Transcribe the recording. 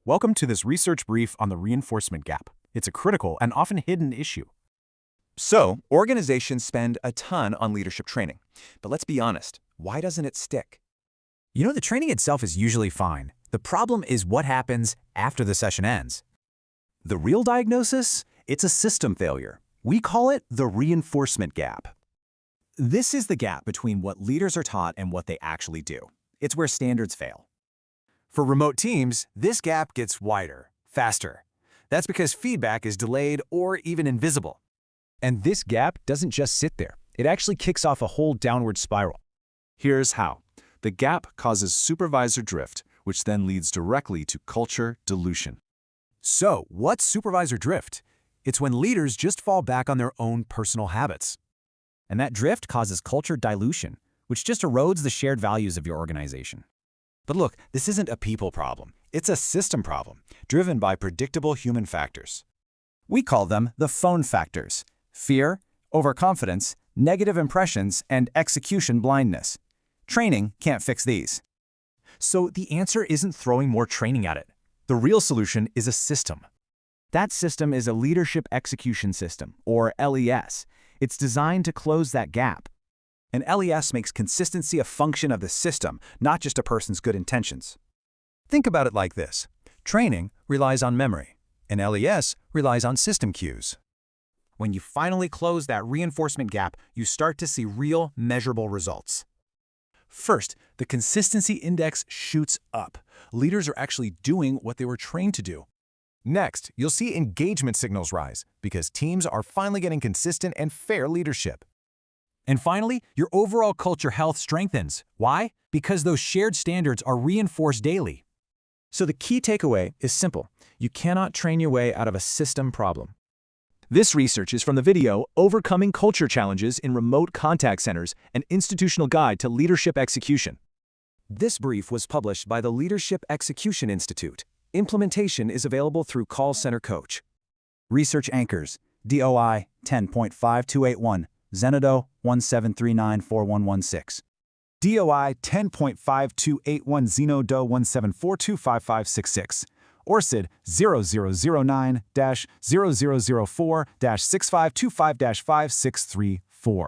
Welcome to this research brief on the reinforcement gap. It's a critical and often hidden issue. So, organizations spend a ton on leadership training. But let's be honest, why doesn't it stick? The training itself is usually fine. The problem is what happens after the session ends. The real diagnosis? It's a system failure. We call it the reinforcement gap. This is the gap between what leaders are taught and what they actually do. It's where standards fail. For remote teams, this gap gets wider, faster. That's because feedback is delayed or even invisible. And this gap doesn't just sit there. It actually kicks off a whole downward spiral. Here's how. The gap causes supervisor drift, which then leads directly to culture dilution. So, what's supervisor drift? It's when leaders just fall back on their own personal habits. And that drift causes culture dilution, which just erodes the shared values of your organization. But look, this isn't a people problem. It's a system problem, driven by predictable human factors. We call them the phone factors: fear, overconfidence, negative impressions, and execution blindness. Training can't fix these. So the answer isn't throwing more training at it. The real solution is a system. That system is a leadership execution system, or L.E.S. It's designed to close that gap. An L.E.S. makes consistency a function of the system, not just a person's good intentions. Think about it like this. Training relies on memory, and L.E.S. relies on system cues. When you finally close that reinforcement gap, you start to see real, measurable results. First, the consistency index shoots up. Leaders are actually doing what they were trained to do. Next, you'll see engagement signals rise because teams are finally getting consistent and fair leadership. And finally, your overall culture health strengthens. Why? Because those shared standards are reinforced daily. So the key takeaway is simple. You cannot train your way out of a system problem. This research is from the video Overcoming Culture Challenges in Remote Contact Centers, an Institutional Guide to Leadership Execution. This brief was published by the Leadership Execution Institute. Implementation is available through Call Center Coach. Research anchors: DOI 10.5281, Zenado 17394116. DOI 10.5281 Zeno-Do 17425566. ORCID 0009-0004-6525-5634.